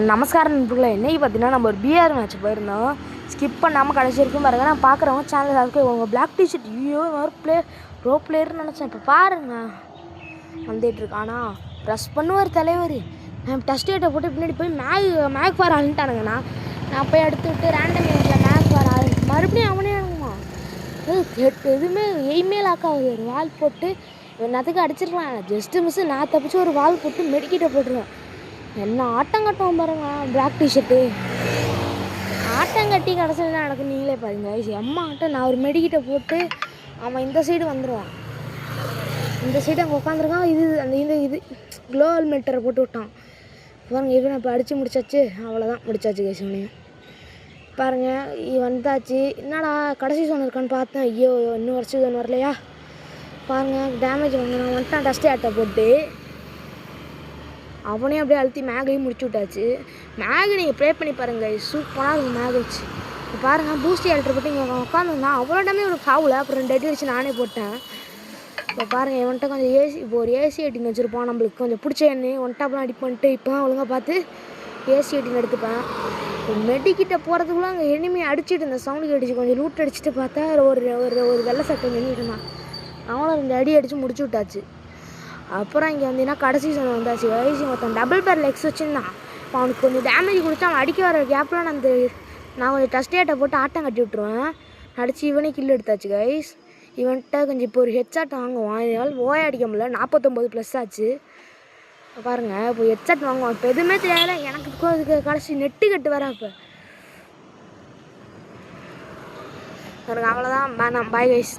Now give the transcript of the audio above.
நமஸ்காரம் நண்பர்களே. இன்னைக்கு பார்த்தீங்கன்னா நம்ம ஒரு பிஆர் மேட்ச் போயிருந்தோம். ஸ்கிப் பண்ணாமல் கடைசி வரைக்கும் பாருங்கள். நான் பார்க்குறவங்க சேனல் அதுக்கு உங்கள் பிளாக் டிஷர்ட் ஒரு ப்ரோ பிளேயர்னு நினச்சேன். இப்போ பாருங்க வந்துட்டுருக்கு. ஆனால் ப்ரெஸ் பண்ணுவார் தலைவர். டஸ்ட் ஏட்டை போட்டு பின்னாடி போய் மேக் ஃபார் ஆளுன்ட்டானுங்கண்ணா. நான் போய் எடுத்து விட்டு ரேண்டம் ஏரியில் மேக் ஃபார் ஆள் மறுபடியும் அவனே அணுகுமா எதுவுமே எய்மேல் ஆக்காது. ஒரு வால் போட்டு என்னத்துக்கு அடிச்சிருக்கலாம். ஜஸ்ட்டு மிஸ்ஸு நான் தப்பிச்சு ஒரு வால் போட்டு மெடிக்கிட்ட போட்டுருவேன். என்ன ஆட்டம் கட்டுவோம் பாருங்க. பிளாக் டிஷர்ட்டு ஆட்டம் கட்டி கடைசியில் நடக்கும். நீங்களே பாருங்க. அம்மா ஆட்டம். நான் ஒரு மெடிக்கிட்ட போட்டு அவன் இந்த சைடு வந்துடுவான். இந்த சைடு அங்கே உட்காந்துருக்கான். இது க்ளோவல் மெல்டரை போட்டு விட்டான் பாருங்க. இவன் இப்போ அடித்து முடிச்சாச்சு. அவ்வளோதான், முடிச்சாச்சு கேஸ். இவனையும் பாருங்கள் வந்தாச்சு. என்னடா கடைசி சோன் இருக்கான்னு பார்த்தேன். ஐயோ இன்னும் வருஷம் சோன் வரலையா பாருங்கள். டேமேஜ் வாங்கினான் வந்துட்டான். டஸ்ட் ஆட்டை போட்டு அவனையும் அப்படியே அழுத்தி மேகையும் முடிச்சு விட்டாச்சு. மேகை நீங்கள் ப்ளே பண்ணி பாருங்கள். சூப்பராக இருக்கும் மேக் வச்சு. இப்போ பாருங்கள் பூஸ்டி ஆல்ட்ரு போட்டு இங்கே உட்காந்துருந்தான். அவ்வளோ டைமே ஒரு ஃபாவில். அப்புறம் 2 அடி வச்சு நானே போட்டேன். இப்போ பாருங்கள் இவன்ட்ட கொஞ்சம் இப்போ ஒரு ஏசி எட்டின்னு வச்சுருப்பான். நம்மளுக்கு கொஞ்சம் பிடிச்ச எண்ணெய் ஒன்டாப்லாம் அடி பண்ணிட்டு இப்போ தான் ஒழுங்காக பார்த்து ஏசி எட்டின்னு எடுத்துப்பேன். மெடிக்கிட்ட போகிறதுக்குள்ளே அங்கே எனிமையை அடிச்சுட்டு இந்த சவுண்டுக்கு அடிச்சு கொஞ்சம் லூட் அடிச்சுட்டு பார்த்தா ஒரு வெள்ளை சட்டை நின்றுட்டு இருந்தான். அவனும் 2 அடி அடித்து முடிச்சு விட்டாச்சு. அப்புறம் இங்கே வந்தீங்கன்னா கடைசி சோன் வந்தாச்சு. வயசு மொத்தம் டபுள் பேர் லெக்ஸ் வச்சுருந்தான். இப்போ அவனுக்கு கொஞ்சம் டேமேஜ் கொடுத்து அவன் அடிக்க வர கேப்பில் நான் கொஞ்சம் டஸ்ட் ஏட்டை போட்டு ஆட்டம் கட்டி விட்ருவேன். அடித்து இவனே கில் எடுத்தாச்சு கைஸ். இவன்கிட்ட கொஞ்சம் இப்போ ஒரு ஹெட்ஷாட் வாங்குவான். இதனால் ஓய அடிக்க முடியல. 49+ ஆச்சு பாருங்கள். இப்போ ஹெட்ஷாட் வாங்குவான். இப்போ எதுவுமே தெரியாத எனக்கு அதுக்கு கடைசி நெட்டு கட்டு வரேன். இப்போ பாருங்கள் அவ்வளோதான். Bye guys.